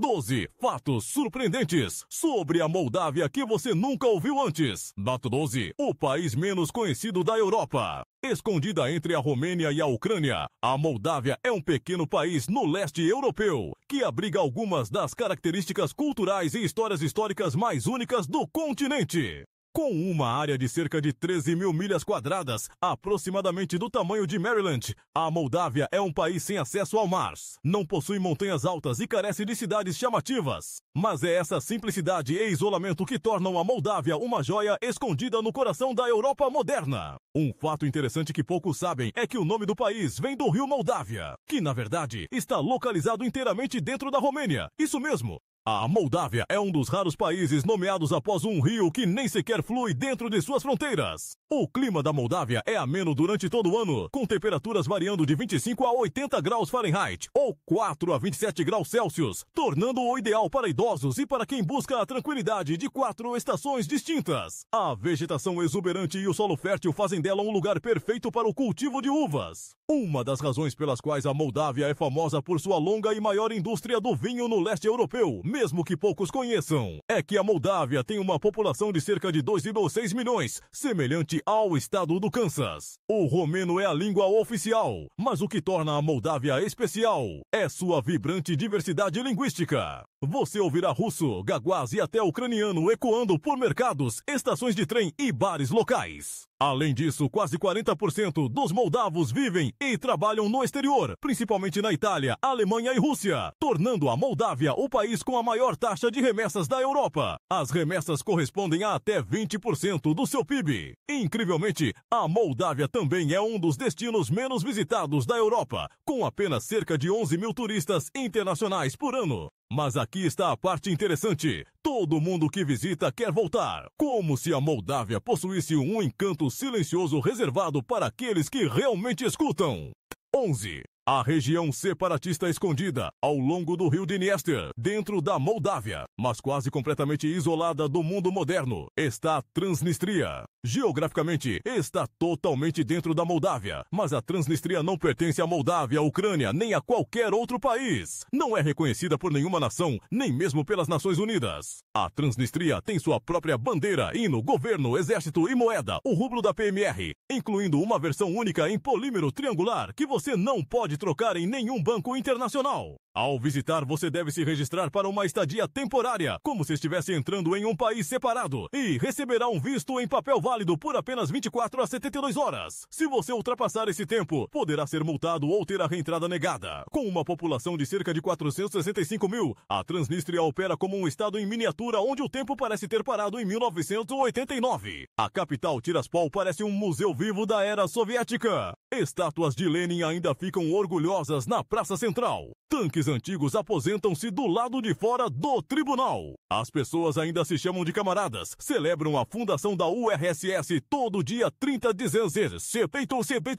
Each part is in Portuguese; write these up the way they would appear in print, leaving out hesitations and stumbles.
12 fatos surpreendentes sobre a Moldávia que você nunca ouviu antes. Fato 12. O país menos conhecido da Europa. Escondida entre a Romênia e a Ucrânia, a Moldávia é um pequeno país no leste europeu, que abriga algumas das características culturais e histórias históricas mais únicas do continente. Com uma área de cerca de 13 mil milhas quadradas, aproximadamente do tamanho de Maryland, a Moldávia é um país sem acesso ao mar. Não possui montanhas altas e carece de cidades chamativas. Mas é essa simplicidade e isolamento que tornam a Moldávia uma joia escondida no coração da Europa moderna. Um fato interessante que poucos sabem é que o nome do país vem do rio Moldávia, que na verdade está localizado inteiramente dentro da Romênia. Isso mesmo. A Moldávia é um dos raros países nomeados após um rio que nem sequer flui dentro de suas fronteiras. O clima da Moldávia é ameno durante todo o ano, com temperaturas variando de 25 a 80 graus Fahrenheit, ou 4 a 27 graus Celsius, tornando-o ideal para idosos e para quem busca a tranquilidade de 4 estações distintas. A vegetação exuberante e o solo fértil fazem dela um lugar perfeito para o cultivo de uvas. Uma das razões pelas quais a Moldávia é famosa por sua longa e maior indústria do vinho no leste europeu, mesmo que poucos conheçam, é que a Moldávia tem uma população de cerca de 2,6 milhões, semelhante ao estado do Kansas. O romeno é a língua oficial, mas o que torna a Moldávia especial é sua vibrante diversidade linguística. Você ouvirá russo, gaguaz e até ucraniano ecoando por mercados, estações de trem e bares locais. Além disso, quase 40% dos moldavos vivem e trabalham no exterior, principalmente na Itália, Alemanha e Rússia, tornando a Moldávia o país com a maior taxa de remessas da Europa. As remessas correspondem a até 20% do seu PIB. Incrivelmente, a Moldávia também é um dos destinos menos visitados da Europa, com apenas cerca de 11 mil turistas internacionais por ano. Mas aqui está a parte interessante. Todo mundo que visita quer voltar. Como se a Moldávia possuísse um encanto silencioso reservado para aqueles que realmente escutam. 11. A região separatista escondida ao longo do rio Dniester, dentro da Moldávia, mas quase completamente isolada do mundo moderno, está a Transnistria. Geograficamente, está totalmente dentro da Moldávia, mas a Transnistria não pertence à Moldávia, à Ucrânia, nem a qualquer outro país. Não é reconhecida por nenhuma nação, nem mesmo pelas Nações Unidas. A Transnistria tem sua própria bandeira, hino, governo, exército e moeda, o rublo da PMR, incluindo uma versão única em polímero triangular que você não pode trocar em nenhum banco internacional. Ao visitar, você deve se registrar para uma estadia temporária, como se estivesse entrando em um país separado, e receberá um visto em papel válido por apenas 24 a 72 horas. Se você ultrapassar esse tempo, poderá ser multado ou ter a reentrada negada. Com uma população de cerca de 465 mil, a Transnistria opera como um estado em miniatura onde o tempo parece ter parado em 1989. A capital Tiraspol parece um museu vivo da era soviética. Estátuas de Lenin ainda ficam orgulhosas na Praça Central. Tanques antigos aposentam-se do lado de fora do tribunal. As pessoas ainda se chamam de camaradas, celebram a fundação da URSS todo dia 30 de dezembro,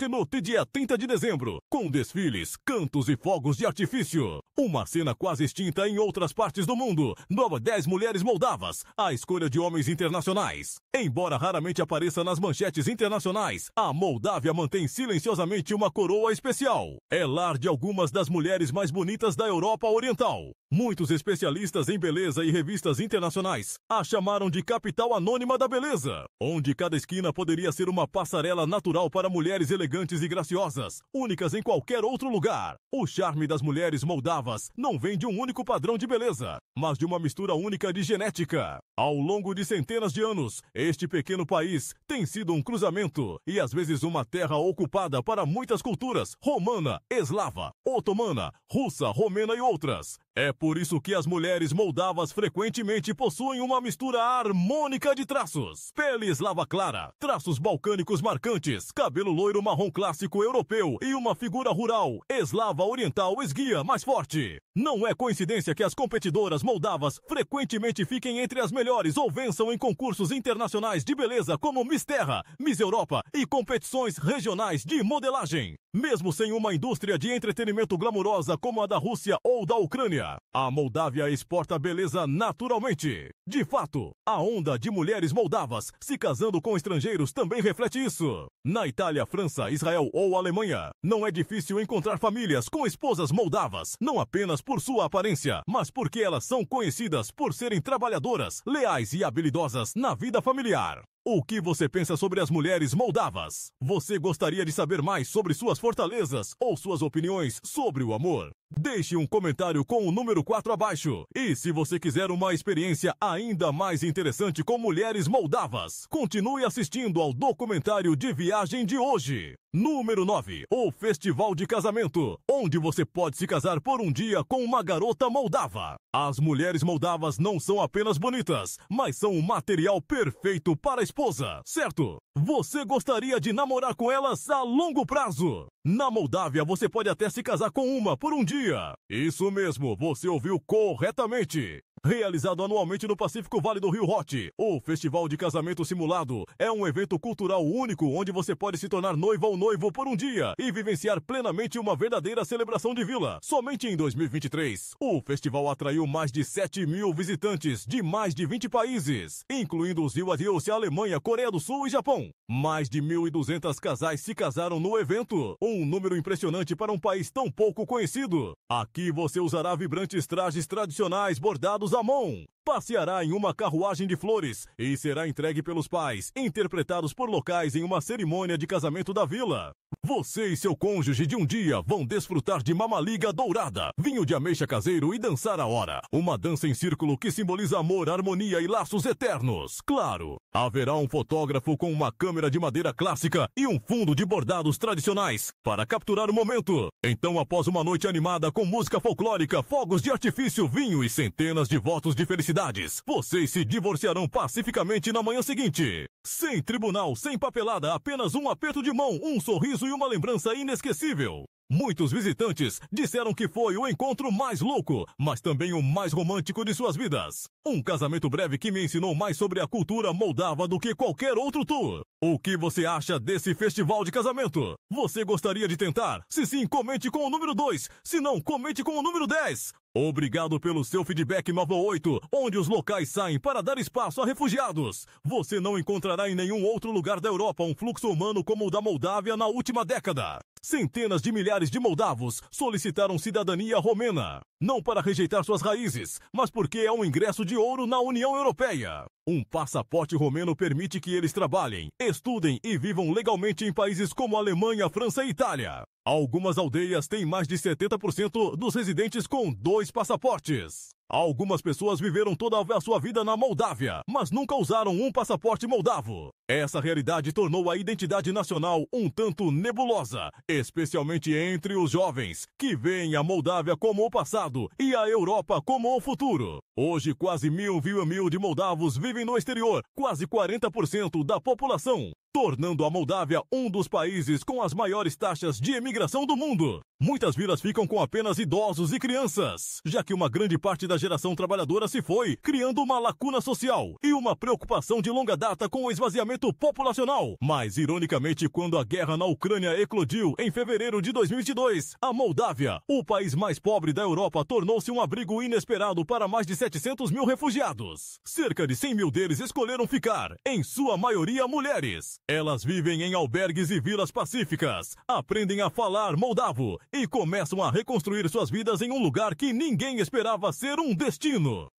no dia 30 de dezembro, com desfiles, cantos e fogos de artifício. Uma cena quase extinta em outras partes do mundo. 10 mulheres moldavas, a escolha de homens internacionais. Embora raramente apareça nas manchetes internacionais, a Moldávia mantém silenciosamente uma coroa especial. É lar de algumas das mulheres mais bonitas da Europa Oriental. Muitos especialistas em beleza e revistas internacionais a chamaram de capital anônima da beleza, onde cada esquina poderia ser uma passarela natural para mulheres elegantes e graciosas, únicas em qualquer outro lugar. O charme das mulheres moldavas não vem de um único padrão de beleza, mas de uma mistura única de genética. Ao longo de centenas de anos, este pequeno país tem sido um cruzamento e às vezes uma terra ocupada para muitas culturas, romana, eslava, otomana, russa, romena e outras. É por isso que as mulheres moldavas frequentemente possuem uma mistura harmônica de traços. Pele eslava clara, traços balcânicos marcantes, cabelo loiro marrom clássico europeu e uma figura rural, eslava oriental esguia mais forte. Não é coincidência que as competidoras moldavas frequentemente fiquem entre as melhores ou vençam em concursos internacionais de beleza como Miss Terra, Miss Europa e competições regionais de modelagem. mesmo sem uma indústria de entretenimento glamurosa como a da Rússia ou da Ucrânia. A Moldávia exporta beleza naturalmente. De fato, a onda de mulheres moldavas se casando com estrangeiros também reflete isso. Na Itália, França, Israel ou Alemanha, não é difícil encontrar famílias com esposas moldavas, não apenas por sua aparência, mas porque elas são conhecidas por serem trabalhadoras, leais e habilidosas na vida familiar. O que você pensa sobre as mulheres moldavas? Você gostaria de saber mais sobre suas fortalezas ou suas opiniões sobre o amor? Deixe um comentário com o número 4 abaixo. E se você quiser uma experiência ainda mais interessante com mulheres moldavas, continue assistindo ao documentário de viagem de hoje. Número 9. O Festival de Casamento, onde você pode se casar por um dia com uma garota moldava. As mulheres moldavas não são apenas bonitas, mas são o material perfeito para a esposa, certo? Você gostaria de namorar com elas a longo prazo? Na Moldávia, você pode até se casar com uma por um dia. Isso mesmo, você ouviu corretamente. Realizado anualmente no Pacífico Vale do Rio Hot, o Festival de Casamento Simulado é um evento cultural único onde você pode se tornar noiva ou noivo por um dia e vivenciar plenamente uma verdadeira celebração de vila. Somente em 2023, o festival atraiu mais de 7.000 visitantes de mais de 20 países, incluindo os Rússia, Alemanha, Coreia do Sul e Japão. Mais de 1.200 casais se casaram no evento, um número impressionante para um país tão pouco conhecido. Aqui você usará vibrantes trajes tradicionais bordados à mão, passeará em uma carruagem de flores e será entregue pelos pais, interpretados por locais em uma cerimônia de casamento da vila. Você e seu cônjuge de um dia vão desfrutar de mamaliga dourada, vinho de ameixa caseiro e dançar a hora. Uma dança em círculo que simboliza amor, harmonia e laços eternos. Claro, haverá um fotógrafo com uma câmera de madeira clássica e um fundo de bordados tradicionais para capturar o momento. Então, após uma noite animada com música folclórica, fogos de artifício, vinho e centenas de votos de felicidades, vocês se divorciarão pacificamente na manhã seguinte. Sem tribunal, sem papelada, apenas um aperto de mão, um sorriso e uma lembrança inesquecível. Muitos visitantes disseram que foi o encontro mais louco, mas também o mais romântico de suas vidas. Um casamento breve que me ensinou mais sobre a cultura moldava do que qualquer outro tour. O que você acha desse festival de casamento? Você gostaria de tentar? Se sim, comente com o número 2. Se não, comente com o número 10. Obrigado pelo seu feedback 98, onde os locais saem para dar espaço a refugiados. Você não encontrará em nenhum outro lugar da Europa um fluxo humano como o da Moldávia na última década. Centenas de milhares de moldavos solicitaram cidadania romena, não para rejeitar suas raízes, mas porque é um ingresso de ouro na União Europeia. Um passaporte romeno permite que eles trabalhem, estudem e vivam legalmente em países como Alemanha, França e Itália. Algumas aldeias têm mais de 70% dos residentes com 2 passaportes. Algumas pessoas viveram toda a sua vida na Moldávia, mas nunca usaram um passaporte moldavo. Essa realidade tornou a identidade nacional um tanto nebulosa, especialmente entre os jovens, que veem a Moldávia como o passado e a Europa como o futuro. Hoje, quase 1.000 de moldavos vivem no exterior, quase 40% da população, tornando a Moldávia um dos países com as maiores taxas de imigração do mundo. Muitas vilas ficam com apenas idosos e crianças, já que uma grande parte da geração trabalhadora se foi, criando uma lacuna social e uma preocupação de longa data com o esvaziamento populacional. Mas, ironicamente, quando a guerra na Ucrânia eclodiu em fevereiro de 2022, a Moldávia, o país mais pobre da Europa, tornou-se um abrigo inesperado para mais de 700 mil refugiados. Cerca de 100 mil deles escolheram ficar, em sua maioria mulheres. Elas vivem em albergues e vilas pacíficas, aprendem a falar moldavo e começam a reconstruir suas vidas em um lugar que ninguém esperava ser um destino.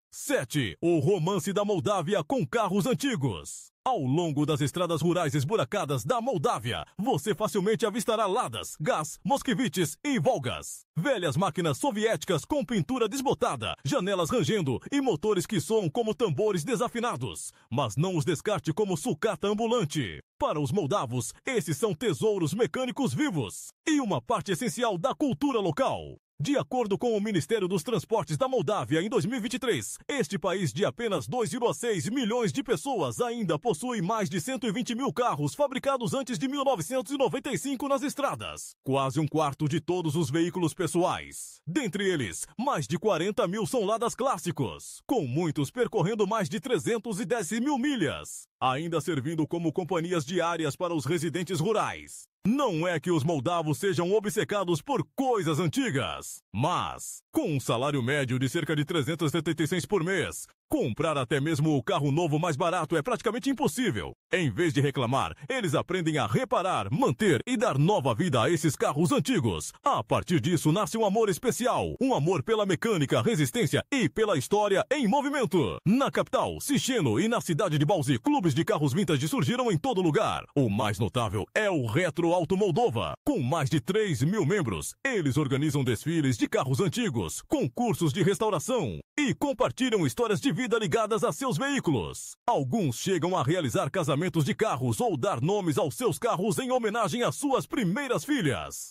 7. O romance da Moldávia com carros antigos. Ao longo das estradas rurais esburacadas da Moldávia, você facilmente avistará Ladas, Gaz, Moscovites e Volgas. Velhas máquinas soviéticas com pintura desbotada, janelas rangendo e motores que soam como tambores desafinados. Mas não os descarte como sucata ambulante. Para os moldavos, esses são tesouros mecânicos vivos e uma parte essencial da cultura local. De acordo com o Ministério dos Transportes da Moldávia, em 2023, este país de apenas 2,6 milhões de pessoas ainda possui mais de 120 mil carros fabricados antes de 1995 nas estradas, quase um quarto de todos os veículos pessoais. Dentre eles, mais de 40 mil são Ladas clássicos, com muitos percorrendo mais de 310 mil milhas, ainda servindo como companhias diárias para os residentes rurais. Não é que os moldavos sejam obcecados por coisas antigas, mas, com um salário médio de cerca de 376 por mês, comprar até mesmo o carro novo mais barato é praticamente impossível. Em vez de reclamar, eles aprendem a reparar, manter e dar nova vida a esses carros antigos. A partir disso nasce um amor especial, um amor pela mecânica, resistência e pela história em movimento. Na capital, Cicheno e na cidade de Balzi, clubes de carros vintage surgiram em todo lugar. O mais notável é o Retro Auto Moldova. Com mais de 3.000 membros, eles organizam desfiles de carros antigos, concursos de restauração e compartilham histórias de vida ligadas a seus veículos. Alguns chegam a realizar casamentos de carros ou dar nomes aos seus carros em homenagem às suas primeiras filhas.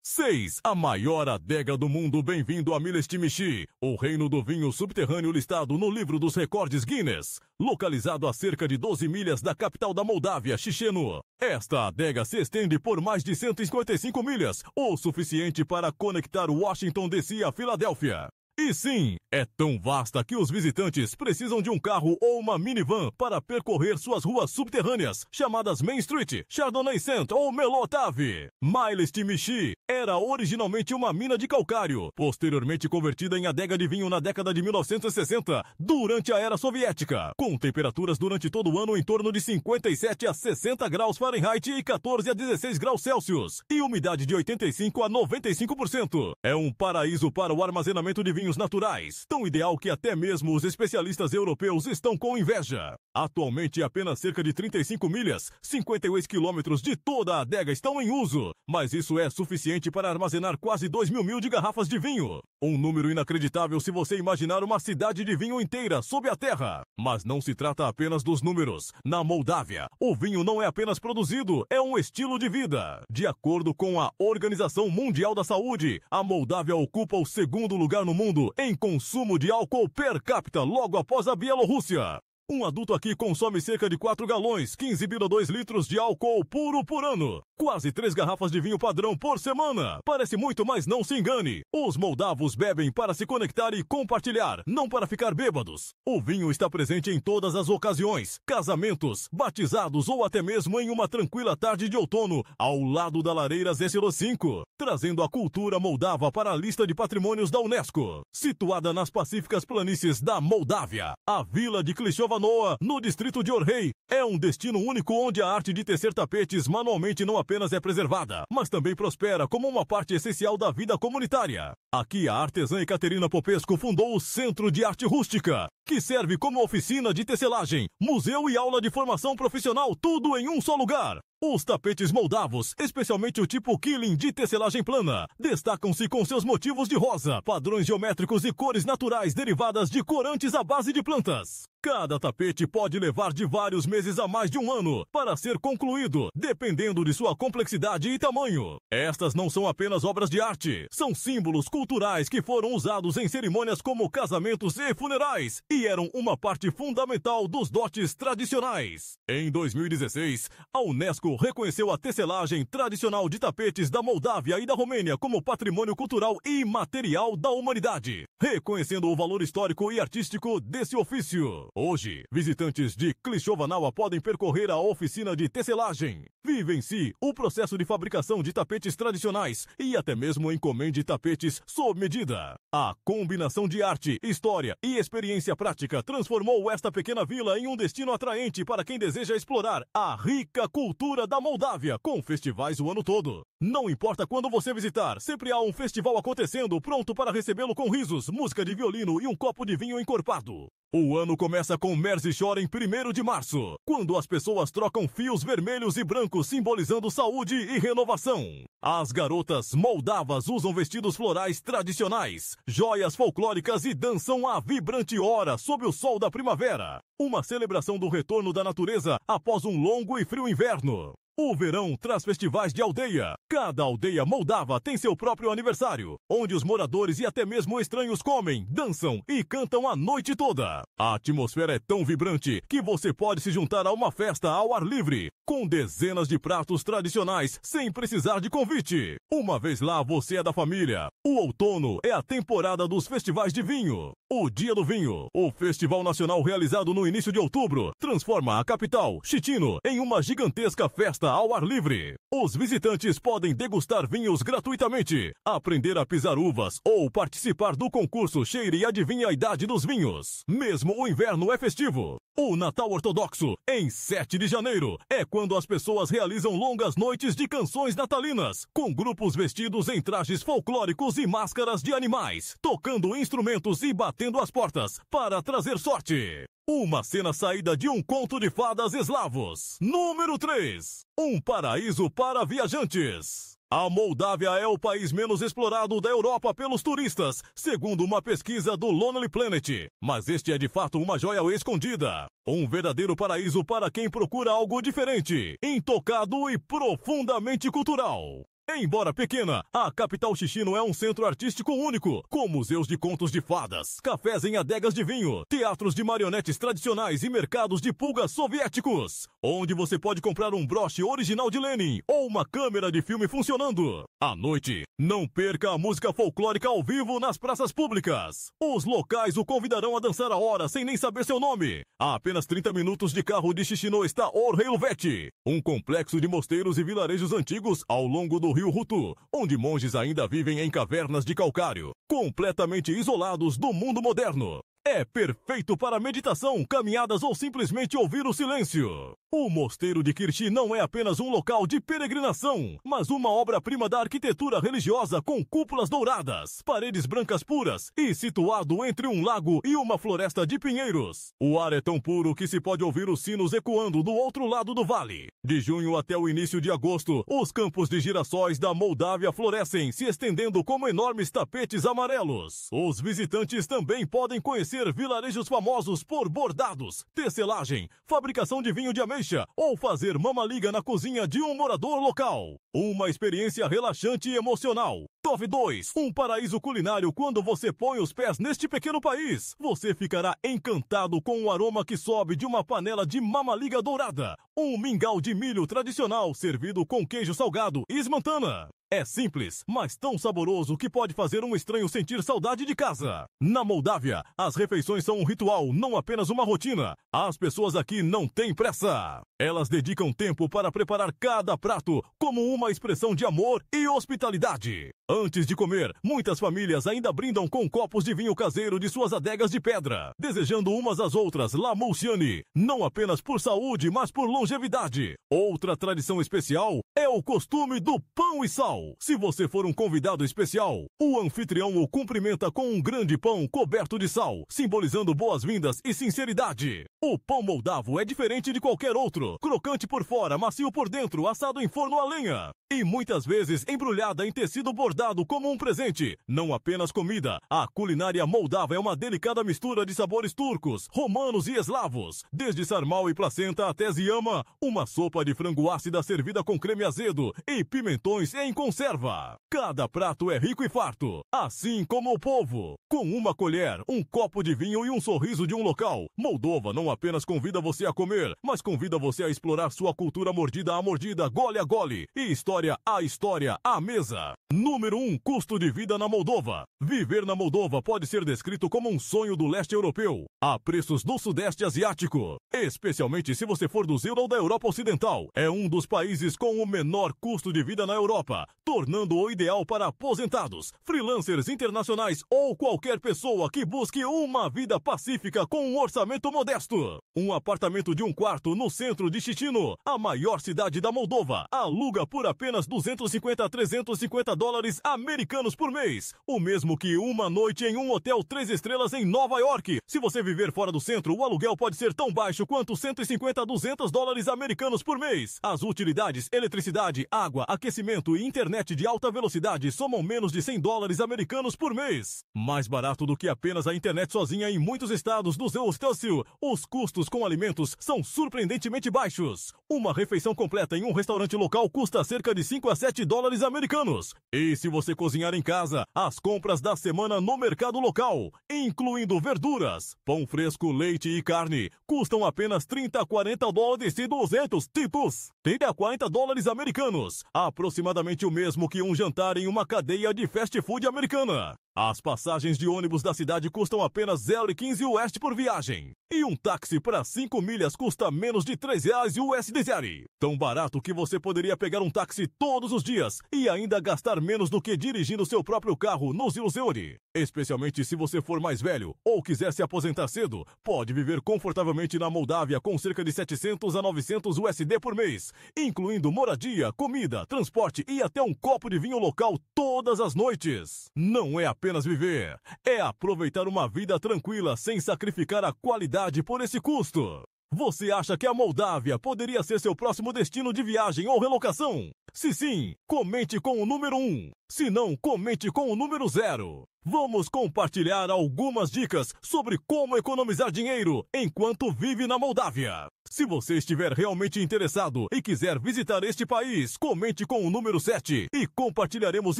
6. A maior adega do mundo. Bem-vindo a Milestimichi, o reino do vinho subterrâneo listado no livro dos recordes Guinness. Localizado a cerca de 12 milhas da capital da Moldávia, Chicheno. Esta adega se estende por mais de 155 milhas, o suficiente para conectar Washington DC a Filadélfia. E sim, é tão vasta que os visitantes precisam de um carro ou uma minivan para percorrer suas ruas subterrâneas, chamadas Main Street, Chardonnay Cent ou Melotave. Milestimichi era originalmente uma mina de calcário, posteriormente convertida em adega de vinho na década de 1960, durante a era soviética, com temperaturas durante todo o ano em torno de 57 a 60 graus Fahrenheit e 14 a 16 graus Celsius, e umidade de 85 a 95%. É um paraíso para o armazenamento de vinhos naturais, tão ideal que até mesmo os especialistas europeus estão com inveja. Atualmente, apenas cerca de 35 milhas, 58 quilômetros de toda a adega estão em uso, mas isso é suficiente para armazenar quase 2.000 mil de garrafas de vinho. Um número inacreditável se você imaginar uma cidade de vinho inteira sob a terra. Mas não se trata apenas dos números. Na Moldávia, o vinho não é apenas produzido, é um estilo de vida. De acordo com a Organização Mundial da Saúde, a Moldávia ocupa o segundo lugar no mundo em consumo de álcool per capita, logo após a Bielorrússia. Um adulto aqui consome cerca de 4 galões, 15,2 litros de álcool puro por ano. Quase 3 garrafas de vinho padrão por semana. Parece muito, mas não se engane. Os moldavos bebem para se conectar e compartilhar, não para ficar bêbados. O vinho está presente em todas as ocasiões, casamentos, batizados ou até mesmo em uma tranquila tarde de outono, ao lado da lareira Zesiro-5, trazendo a cultura moldava para a lista de patrimônios da Unesco. Situada nas pacíficas planícies da Moldávia, a vila de Klishova-Noa, no distrito de Orhei, é um destino único onde a arte de tecer tapetes manualmente não apenas é preservada, mas também prospera como uma parte essencial da vida comunitária. Aqui a artesã Ekaterina Popesco fundou o Centro de Arte Rústica, que serve como oficina de tecelagem, museu e aula de formação profissional, tudo em um só lugar. Os tapetes moldavos, especialmente o tipo Killing de tecelagem plana, destacam-se com seus motivos de rosa, padrões geométricos e cores naturais derivadas de corantes à base de plantas. Cada tapete pode levar de vários meses a mais de um ano para ser concluído, dependendo de sua complexidade e tamanho. Estas não são apenas obras de arte, são símbolos culturais que foram usados em cerimônias como casamentos e funerais e eram uma parte fundamental dos dotes tradicionais. Em 2016, a Unesco reconheceu a tecelagem tradicional de tapetes da Moldávia e da Romênia como patrimônio cultural e imaterial da humanidade, reconhecendo o valor histórico e artístico desse ofício. Hoje, visitantes de Klishova-Noa podem percorrer a oficina de tecelagem. Vivencie o processo de fabricação de tapetes tradicionais e até mesmo encomende tapetes sob medida. A combinação de arte, história e experiência prática transformou esta pequena vila em um destino atraente para quem deseja explorar a rica cultura da Moldávia, com festivais o ano todo. Não importa quando você visitar, sempre há um festival acontecendo, pronto para recebê-lo com risos, música de violino e um copo de vinho encorpado. O ano começa com Merzy Shore em 1º de março, quando as pessoas trocam fios vermelhos e brancos simbolizando saúde e renovação. As garotas moldavas usam vestidos florais tradicionais, joias folclóricas e dançam a vibrante hora sob o sol da primavera. Uma celebração do retorno da natureza após um longo e frio inverno. O verão traz festivais de aldeia. Cada aldeia moldava tem seu próprio aniversário, onde os moradores e até mesmo estranhos comem, dançam e cantam a noite toda. A atmosfera é tão vibrante que você pode se juntar a uma festa ao ar livre, com dezenas de pratos tradicionais sem precisar de convite. Uma vez lá, você é da família. O outono é a temporada dos festivais de vinho. O Dia do Vinho, o festival nacional realizado no início de outubro, transforma a capital, Chichino, em uma gigantesca festa ao ar livre. Os visitantes podem degustar vinhos gratuitamente, aprender a pisar uvas ou participar do concurso Cheire e Adivinha a Idade dos Vinhos. Mesmo o inverno é festivo. O Natal Ortodoxo, em 7 de janeiro, é quando as pessoas realizam longas noites de canções natalinas, com grupos vestidos em trajes folclóricos e máscaras de animais, tocando instrumentos e batendo as portas para trazer sorte. Uma cena saída de um conto de fadas eslavos. Número 3. Um paraíso para viajantes. A Moldávia é o país menos explorado da Europa pelos turistas, segundo uma pesquisa do Lonely Planet. Mas este é de fato uma joia escondida. Um verdadeiro paraíso para quem procura algo diferente, intocado e profundamente cultural. Embora pequena, a capital Chisinau é um centro artístico único, com museus de contos de fadas, cafés em adegas de vinho, teatros de marionetes tradicionais e mercados de pulgas soviéticos, onde você pode comprar um broche original de Lenin ou uma câmera de filme funcionando. À noite, não perca a música folclórica ao vivo nas praças públicas. Os locais o convidarão a dançar a hora sem nem saber seu nome. A apenas 30 minutos de carro de Chisinau está Orheilovet, um complexo de mosteiros e vilarejos antigos ao longo do Rio Rutu, onde monges ainda vivem em cavernas de calcário, completamente isolados do mundo moderno. É perfeito para meditação, caminhadas ou simplesmente ouvir o silêncio. O Mosteiro de Kirchi não é apenas um local de peregrinação, mas uma obra-prima da arquitetura religiosa com cúpulas douradas, paredes brancas puras e situado entre um lago e uma floresta de pinheiros. O ar é tão puro que se pode ouvir os sinos ecoando do outro lado do vale. De junho até o início de agosto, os campos de girassóis da Moldávia florescem, se estendendo como enormes tapetes amarelos. Os visitantes também podem conhecer vilarejos famosos por bordados, tecelagem, fabricação de vinho de ameixa ou fazer mamaliga na cozinha de um morador local. Uma experiência relaxante e emocional. Top 2. Um paraíso culinário quando você põe os pés neste pequeno país. Você ficará encantado com o aroma que sobe de uma panela de mamaliga dourada. Um mingau de milho tradicional servido com queijo salgado e esmantana. É simples, mas tão saboroso que pode fazer um estranho sentir saudade de casa. Na Moldávia, as refeições são um ritual, não apenas uma rotina. As pessoas aqui não têm pressa. Elas dedicam tempo para preparar cada prato como uma expressão de amor e hospitalidade. Antes de comer, muitas famílias ainda brindam com copos de vinho caseiro de suas adegas de pedra, desejando umas às outras La Mulciane, não apenas por saúde, mas por longevidade. Outra tradição especial é o costume do pão e sal. Se você for um convidado especial, o anfitrião o cumprimenta com um grande pão coberto de sal, simbolizando boas-vindas e sinceridade. O pão moldavo é diferente de qualquer outro, crocante por fora, macio por dentro, assado em forno a lenha. E muitas vezes embrulhada em tecido bordado como um presente. Não apenas comida, a culinária moldava é uma delicada mistura de sabores turcos, romanos e eslavos. Desde sarmal e placenta até ziama, uma sopa de frango ácida servida com creme azedo e pimentões em conserva. Cada prato é rico e farto, assim como o povo. Com uma colher, um copo de vinho e um sorriso de um local, Moldova não apenas convida você a comer, mas convida você a explorar sua cultura mordida a mordida, gole a gole e história a história à mesa. Número 1. Custo de vida na Moldova. Viver na Moldova pode ser descrito como um sonho do leste europeu, a preços do sudeste asiático. Especialmente se você for do euro ou da Europa Ocidental. É um dos países com o menor custo de vida na Europa, tornando-o ideal para aposentados, freelancers internacionais ou qualquer pessoa que busque uma vida pacífica com um orçamento modesto. Um apartamento de um quarto no centro de Chisinau, a maior cidade da Moldova, aluga por apenas 250 a 350 dólares americanos por mês. O mesmo que uma noite em um hotel 3 estrelas em Nova York. Se você viver fora do centro, o aluguel pode ser tão baixo quanto 150 a 200 dólares americanos por mês. As utilidades, eletricidade, água, aquecimento e internet de alta velocidade somam menos de 100 dólares americanos por mês. Mais barato do que apenas a internet sozinha em muitos estados do Eustácio. Os custos com alimentos são surpreendentemente baixos. Uma refeição completa em um restaurante local custa cerca de 5 a 7 dólares americanos. E se você cozinhar em casa, as compras da semana no mercado local, incluindo verduras, pão fresco, leite e carne, custam apenas 30 a 40 dólares e 200 tipos. 30 a 40 dólares americanos, aproximadamente o mesmo que um jantar em uma cadeia de fast food americana. As passagens de ônibus da cidade custam apenas R$0,15 por viagem. E um táxi para 5 milhas custa menos de R$3 Tão barato que você poderia pegar um táxi todos os dias e ainda gastar menos do que dirigindo seu próprio carro no Ziluzeuri. Especialmente se você for mais velho ou quiser se aposentar cedo, pode viver confortavelmente na Moldávia com cerca de 700 a 900 USD por mês, incluindo moradia, comida, transporte e até um copo de vinho local todas as noites. Não é apenas viver, é aproveitar uma vida tranquila sem sacrificar a qualidade por esse custo. Você acha que a Moldávia poderia ser seu próximo destino de viagem ou relocação? Se sim, comente com o número 1. Se não, comente com o número 0. Vamos compartilhar algumas dicas sobre como economizar dinheiro enquanto vive na Moldávia. Se você estiver realmente interessado e quiser visitar este país, comente com o número 7 e compartilharemos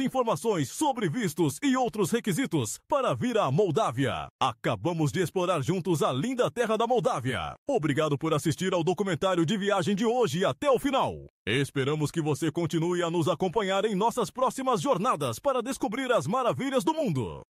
informações sobre vistos e outros requisitos para vir à Moldávia. Acabamos de explorar juntos a linda terra da Moldávia. Obrigado por assistir ao documentário de viagem de hoje até o final. Esperamos que você continue a nos acompanhar em nossas próximas jornadas para descobrir as maravilhas do mundo.